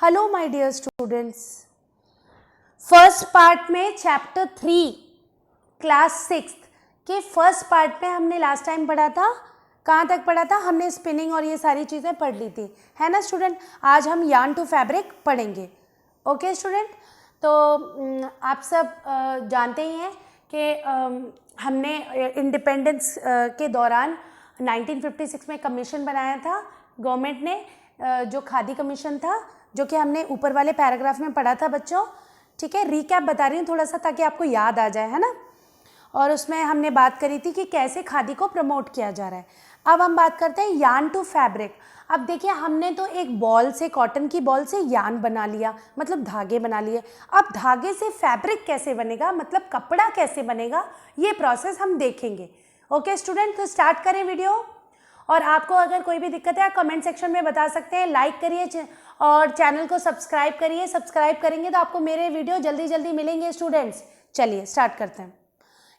Hello my dear students, first part में chapter 3 class 6 के first part में हमने लास्ट टाइम पढ़ा था। कहाँ तक पढ़ा था? हमने स्पिनिंग और ये सारी चीज़ें पढ़ ली थी, है ना स्टूडेंट। आज हम यार्न टू फैब्रिक पढ़ेंगे। ओके स्टूडेंट, तो आप सब जानते ही हैं कि हमने इंडिपेंडेंस के दौरान 1956 में कमीशन बनाया था गवर्नमेंट ने, जो खादी कमीशन था, जो कि हमने ऊपर वाले पैराग्राफ में पढ़ा था बच्चों। ठीक है, रीकैप बता रही हूँ थोड़ा सा ताकि आपको याद आ जाए, है ना। और उसमें हमने बात करी थी कि कैसे खादी को प्रमोट किया जा रहा है। अब हम बात करते हैं यार्न टू फैब्रिक। अब देखिए, हमने तो एक बॉल से, कॉटन की बॉल से यार्न बना लिया, मतलब धागे बना लिए। अब धागे से फैब्रिक कैसे बनेगा, मतलब कपड़ा कैसे बनेगा, ये प्रोसेस हम देखेंगे। ओके स्टूडेंट, तो स्टार्ट करें वीडियो। और आपको अगर कोई भी दिक्कत है आप कमेंट सेक्शन में बता सकते हैं। लाइक करिए और चैनल को सब्सक्राइब करिए। सब्सक्राइब करेंगे तो आपको मेरे वीडियो जल्दी जल्दी मिलेंगे स्टूडेंट्स। चलिए स्टार्ट करते हैं।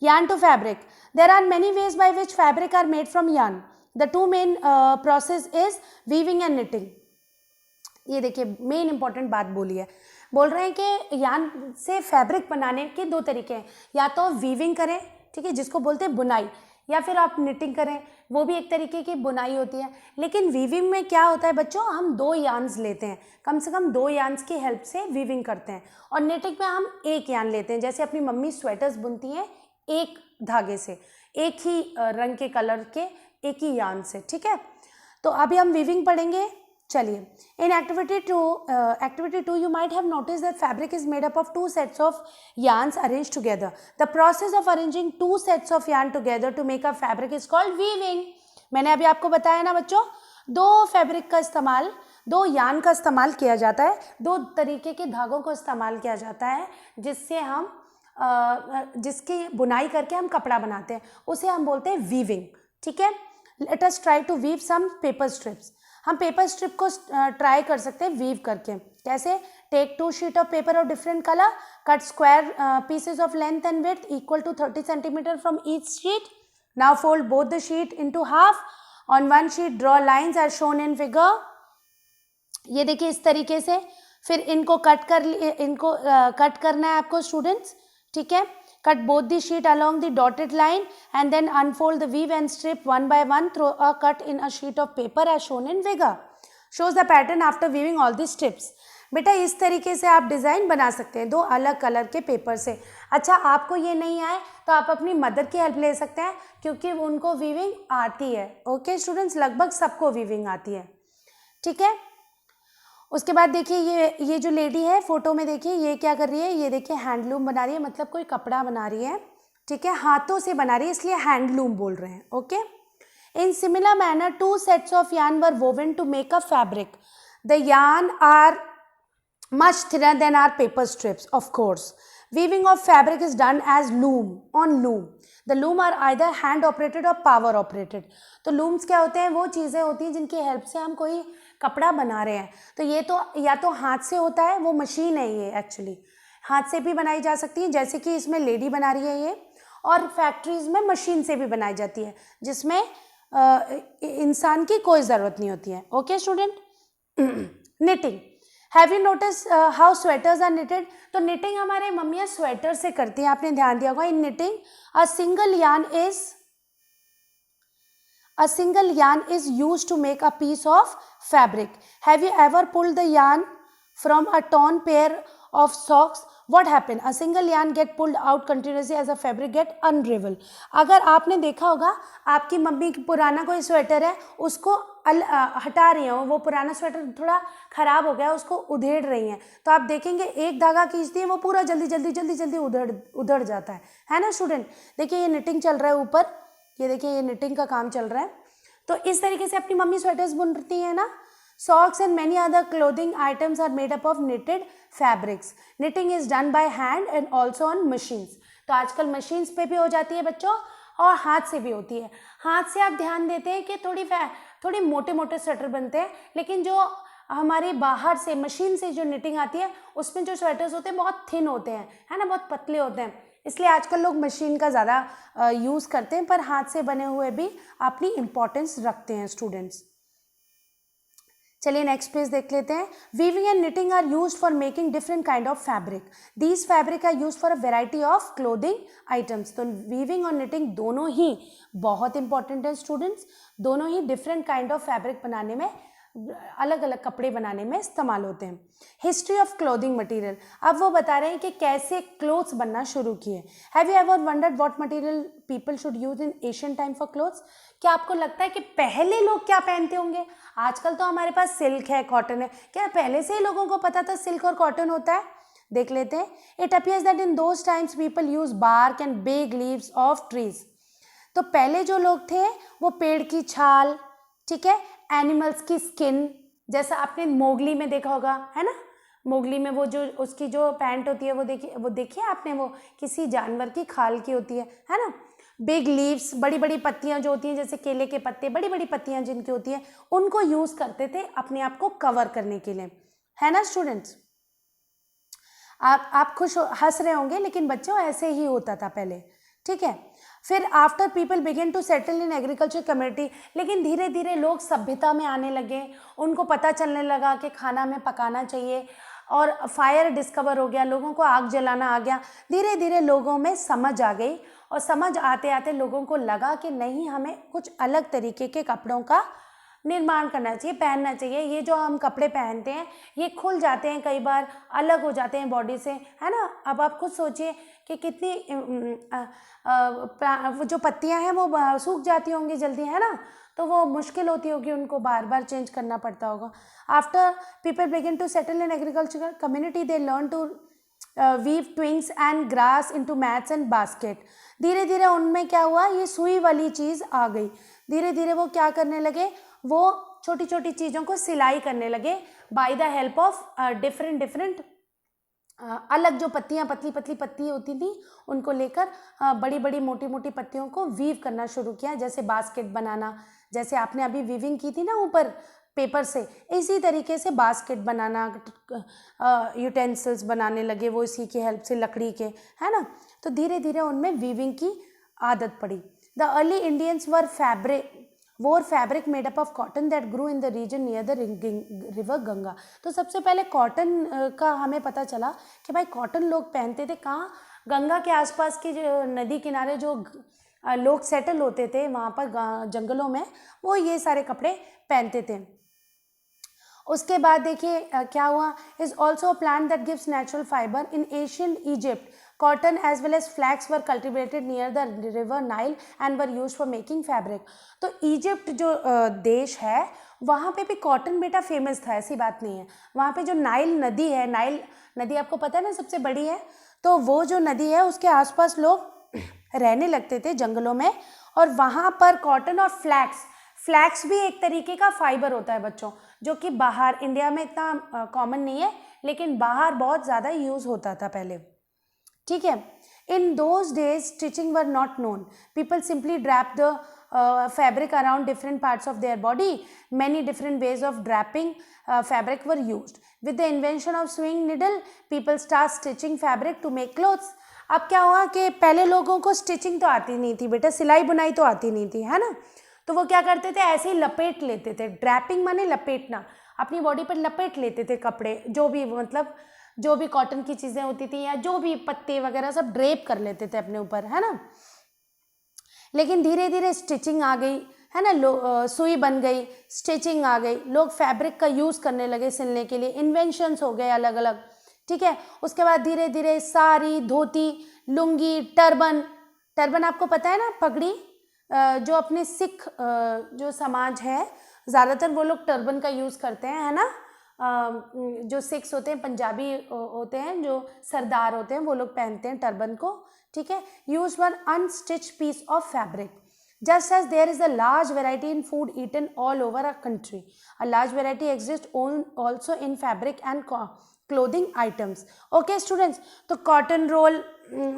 Yarn to fabric. There are many ways by which fabric are made from yarn. The two main process is weaving and knitting. ये देखिए, मेन इंपॉर्टेंट बात बोली है। बोल रहे हैं कि यार्न से फैब्रिक बनाने के दो तरीके हैं, या तो वीविंग करें, ठीक है, जिसको बोलते हैं बुनाई, या फिर आप निटिंग करें, वो भी एक तरीके की बुनाई होती है। लेकिन वीविंग में क्या होता है बच्चों, हम दो यार्न्स लेते हैं, कम से कम दो यार्न्स की हेल्प से वीविंग करते हैं। और निटिंग में हम एक यार्न लेते हैं, जैसे अपनी मम्मी स्वेटर्स बुनती हैं एक धागे से, एक ही रंग के कलर के, एक ही यार्न से। ठीक है, तो अभी हम वीविंग पढ़ेंगे। चलिए, इन activity 2 you might have noticed that fabric is made up of two sets of yarns arranged together. The process of arranging two sets of yarn together to make a fabric is called weaving. मैंने अभी आपको बताया ना बच्चों, दो fabric का इस्तेमाल, दो यार्न का इस्तेमाल किया जाता है, दो तरीके के धागों को इस्तेमाल किया जाता है, जिससे हम जिसकी बुनाई करके हम कपड़ा बनाते हैं, उसे हम बोलते हैं वीविंग। ठीक है, let us try to weave some paper strips. हम पेपर स्ट्रिप को ट्राई कर सकते हैं वीव करके। कैसे? Take 2 sheet of paper of different colour, cut square pieces of length and width equal to 30 centimetre from each sheet. Now fold both the sheet into half. On one sheet draw lines as shown in figure. ये देखिए इस तरीके से। फिर इनको cut करना है आपको स्टूडेंट्स। ठीक है, cut both the sheet along the dotted line and then unfold the weave and strip one by one through a cut in a sheet of paper as shown in figure. Shows the pattern after weaving all the strips. बेटा इस तरीके से आप design बना सकते हैं दो अलग कलर के पेपर से। अच्छा, आपको ये नहीं आए तो आप अपनी मदर की हेल्प ले सकते हैं, क्योंकि उनको वीविंग आती है। ओके स्टूडेंट्स, लगभग सबको वीविंग आती है। ठीक है, उसके बाद देखिए ये जो लेडी है फोटो में, देखिए ये क्या कर रही है, ये देखिए हैंडलूम बना रही है, मतलब कोई कपड़ा बना रही है। ठीक है, हाथों से बना रही है, इसलिए हैंडलूम बोल रहे हैं। Okay, in similar manner two sets of yarn were woven to make a fabric. The yarn are much thinner than our paper strips, of course. Weaving of fabric is done as on loom. The loom are either hand operated or power operated. तो looms क्या होते हैं? वो चीज़ें होती हैं जिनकी help से हम कोई कपड़ा बना रहे हैं। तो ये तो या तो हाथ से होता है, वो मशीन है ये, एक्चुअली हाथ से भी बनाई जा सकती है, जैसे कि इसमें लेडी बना रही है ये। और फैक्ट्रीज में मशीन से भी बनाई जाती है, जिसमें इंसान की कोई ज़रूरत नहीं होती है। Okay student, knitting. Have you notice how sweaters are knitted? तो निटिंग हमारे मम्मियाँ स्वेटर से करती हैं, आपने ध्यान दिया होगा। In knitting a single yarn is used to make a piece of fabric. Have you ever pulled the yarn from a torn pair of socks? What happened? A single yarn get pulled out continuously as a fabric get unravel. अगर आपने देखा होगा, आपकी mummy पुराना कोई sweater है, उसको हटा रही हैं, वो पुराना स्वेटर थोड़ा खराब हो गया, उसको उधेड़ रही हैं, तो आप देखेंगे एक धागा खींचती है, वो पूरा जल्दी जल्दी उधड़ जाता है ना स्टूडेंट। देखिए ये निटिंग चल रहा है ऊपर, ये देखिए ये निटिंग का काम चल रहा है। तो इस तरीके से अपनी मम्मी स्वेटर्स बुनती है ना। Socks and many other clothing items are made up of knitted fabrics. Knitting is done by hand and also on machines. तो आजकल मशीन्स पे भी हो जाती है बच्चों, और हाथ से भी होती है। हाथ से आप ध्यान देते हैं कि थोड़ी मोटे मोटे स्वेटर बनते हैं, लेकिन जो हमारी बाहर से मशीन से जो निटिंग आती है, उसमें जो स्वेटर्स होते हैं बहुत थिन होते हैं, है ना, बहुत पतले होते हैं। इसलिए आजकल लोग मशीन का ज़्यादा यूज़ करते हैं, पर हाथ से बने हुए भी अपनी इम्पोर्टेंस रखते हैं स्टूडेंट्स। चलिए नेक्स्ट पेज देख लेते हैं। Weaving and knitting are used for making different kind of fabric. These fabric are used for a variety of clothing items. तो वीविंग और निटिंग दोनों ही बहुत इंपॉर्टेंट है स्टूडेंट्स, दोनों ही डिफरेंट काइंड ऑफ फैब्रिक बनाने में, अलग अलग कपड़े बनाने में इस्तेमाल होते हैं। हिस्ट्री ऑफ क्लोथिंग मटेरियल, अब वो बता रहे हैं कि कैसे क्लोथ्स बनना शुरू किए। Have you ever wondered what material people should use in Asian time for clothes? क्या आपको लगता है कि पहले लोग क्या पहनते होंगे? आजकल तो हमारे पास सिल्क है, कॉटन है, क्या पहले से ही लोगों को पता था सिल्क और कॉटन होता है? देख लेते हैं। It appears that in those times people use bark and big leaves of trees. तो पहले जो लोग थे वो पेड़ की छाल, ठीक है, एनिमल्स की स्किन, जैसा आपने मोगली में देखा होगा, है ना, मोगली में वो जो उसकी जो पैंट होती है वो देखिए आपने, वो किसी जानवर की खाल की होती है ना। बिग लीव्स, बड़ी बड़ी पत्तियां जो होती हैं, जैसे केले के पत्ते, बड़ी बड़ी पत्तियां जिनकी होती हैं, उनको यूज करते थे अपने आप को कवर करने के लिए, है ना स्टूडेंट्स। आप खुश हंस रहे होंगे, लेकिन बच्चों ऐसे ही होता था पहले, ठीक है। फिर after people begin to settle in agriculture community, लेकिन धीरे धीरे लोग सभ्यता में आने लगे, उनको पता चलने लगा कि खाना में पकाना चाहिए, और फायर डिस्कवर हो गया, लोगों को आग जलाना आ गया। धीरे धीरे लोगों में समझ आ गई, और समझ आते आते लोगों को लगा कि नहीं, हमें कुछ अलग तरीके के कपड़ों का निर्माण करना चाहिए, पहनना चाहिए। ये जो हम कपड़े पहनते हैं ये खुल जाते हैं, कई बार अलग हो जाते हैं बॉडी से, है ना। अब आप खुद सोचिए कि कितनी वो जो पत्तियां हैं वो सूख जाती होंगी जल्दी, है ना, तो वो मुश्किल होती होगी, उनको बार बार चेंज करना पड़ता होगा। After people begin to settle in agricultural community they learn to weave twigs and grass into mats and basket. धीरे धीरे उनमें क्या हुआ, ये सुई वाली चीज़ आ गई। धीरे धीरे वो क्या करने लगे, वो छोटी छोटी चीज़ों को सिलाई करने लगे by the help of different अलग जो पत्तियां, पतली पतली पत्ती होती थी, उनको लेकर बड़ी बड़ी मोटी मोटी पत्तियों को वीव करना शुरू किया, जैसे बास्केट बनाना, जैसे आपने अभी वीविंग की थी ना ऊपर पेपर से, इसी तरीके से बास्केट बनाना, यूटेंसिल्स बनाने लगे वो इसी की हेल्प से, लकड़ी के, है ना। तो धीरे धीरे उनमें वीविंग की आदत पड़ी। The early Indians wore fabric made up of cotton that grew in the region near the river Ganga. तो सबसे पहले कॉटन का हमें पता चला कि भाई कॉटन लोग पहनते थे कहाँ, गंगा के आसपास के जो नदी किनारे जो लोग सेटल होते थे वहाँ पर जंगलों में, वो ये सारे कपड़े पहनते थे। उसके बाद देखिए क्या हुआ, is also a plant that gives natural fibre. In ancient Egypt cotton as well as flax were cultivated near the river Nile and were use for making fabric. तो इजिप्ट जो देश है वहाँ पे भी कॉटन बेटा फेमस था, ऐसी बात नहीं है। वहाँ पे जो नाइल नदी है, नाइल नदी आपको पता है ना सबसे बड़ी है, तो वो जो नदी है उसके आसपास लोग रहने लगते थे जंगलों में, और वहाँ पर कॉटन और फ्लैक्स भी एक तरीके का फाइबर होता है बच्चों, जो कि बाहर इंडिया में इतना कॉमन नहीं है, लेकिन बाहर बहुत ज़्यादा यूज़ होता था पहले, ठीक है। In those days stitching were not known, people simply drape the fabric around different parts of their body. Many different ways of draping fabric were used. With the invention of sewing needle, people start stitching fabric to make clothes. अब क्या हुआ कि पहले लोगों को stitching तो आती नहीं थी बेटा, सिलाई बुनाई तो आती नहीं थी, है ना, तो वो क्या करते थे, ऐसे ही लपेट लेते थे। ड्रैपिंग माने लपेटना, अपनी बॉडी पर लपेट लेते थे कपड़े, जो भी मतलब जो भी कॉटन की चीज़ें होती थी या जो भी पत्ते वगैरह सब ड्रेप कर लेते थे अपने ऊपर, है ना। लेकिन धीरे धीरे स्टिचिंग आ गई, है ना, सुई बन गई, स्टिचिंग आ गई, लोग फैब्रिक का यूज़ करने लगे सिलने के लिए, इन्वेंशंस हो गए अलग अलग, ठीक है। उसके बाद धीरे धीरे साड़ी, धोती, लुंगी, टर्बन आपको पता है ना, पगड़ी, जो अपने सिख जो समाज है ज़्यादातर वो लोग टर्बन का यूज़ करते हैं, है ना। जो सिख्स होते हैं, पंजाबी होते हैं, जो सरदार होते हैं, वो लोग पहनते हैं टर्बन को, ठीक है। Use one unstitch piece of fabric. Just as there is a large variety in food eaten all over a country, a large variety exist also in fabric and clothing items. Okay students, तो cotton roll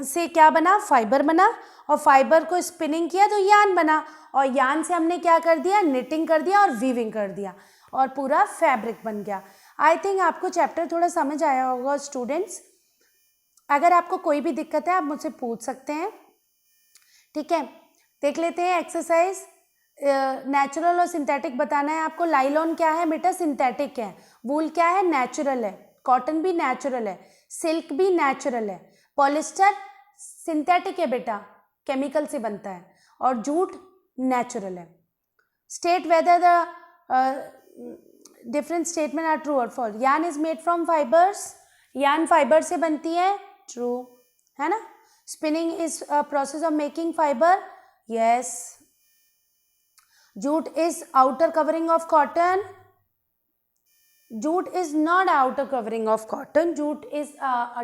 से क्या बना, fibre बना, और fibre को spinning किया तो यान बना, और यान से हमने क्या कर दिया, निटिंग कर दिया और वीविंग कर दिया, और पूरा फैब्रिक बन गया। आई थिंक आपको चैप्टर थोड़ा समझ आया होगा स्टूडेंट्स। अगर आपको कोई भी दिक्कत है आप मुझसे पूछ सकते हैं, ठीक है। देख लेते हैं एक्सरसाइज नेचुरल और सिंथेटिक बताना है आपको। लाइलॉन क्या है बेटा? सिंथेटिक है। वूल क्या है? नेचुरल है। कॉटन भी नेचुरल है, सिल्क भी नेचुरल है। पॉलिस्टर सिंथेटिक है बेटा, केमिकल से बनता है। और जूट नेचुरल है। State whether the different statement are true और false. Yarn is made from fibres, yarn fibre से बनती है, ट्रू है ना। Spinning is a process of making fibre, yes. Jute is outer covering of cotton, jute is not outer covering of cotton. Jute is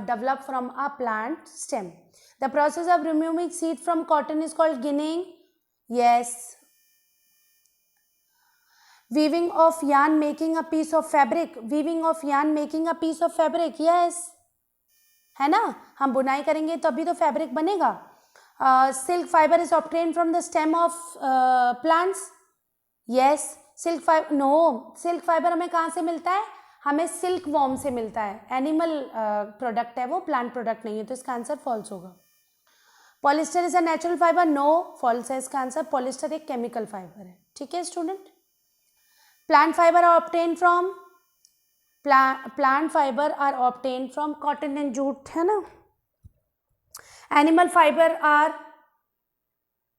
developed from a plant stem. The process of removing seed from cotton is called ginning, yes. Weaving of yarn making a piece of fabric, weaving of yarn making a piece of fabric, yes, है ना। हम बुनाई करेंगे तभी तो fabric बनेगा। Silk fibre is obtain from the stem of plants, yes. Silk fibre, no, silk fibre हमें कहाँ से मिलता है? हमें सिल्क वॉर्म से मिलता है। एनिमल प्रोडक्ट है वो, प्लांट प्रोडक्ट नहीं है, तो इसका आंसर फॉल्स होगा। Polyester is a natural fibre, no, false है इसका आंसर। पॉलिस्टर एक केमिकल फाइबर है, ठीक है student. Plant fibre are obtain from, plant fibre are obtain from cotton and jute, है ना। Animal fibre are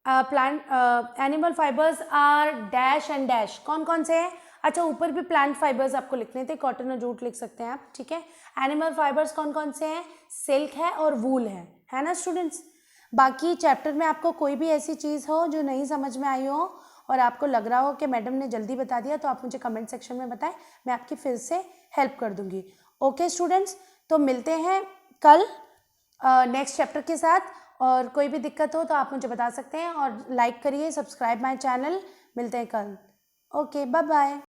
animal fibres are dash and dash, कौन कौन से हैं? अच्छा, ऊपर भी प्लांट फाइबर्स आपको लिखने थे, कॉटन और जूट लिख सकते हैं आप, ठीक है। एनिमल फाइबर्स कौन कौन से हैं? सिल्क है और वूल है ना स्टूडेंट्स। बाकी चैप्टर में आपको कोई भी ऐसी चीज़ हो जो नहीं समझ में आई हो और आपको लग रहा हो कि मैडम ने जल्दी बता दिया, तो आप मुझे कमेंट सेक्शन में बताएं, मैं आपकी फिर से हेल्प कर दूंगी। ओके स्टूडेंट्स, तो मिलते हैं कल नेक्स्ट चैप्टर के साथ। और कोई भी दिक्कत हो तो आप मुझे बता सकते हैं, और लाइक करिए, सब्सक्राइब माय चैनल। मिलते हैं कल। Okay, bye bye.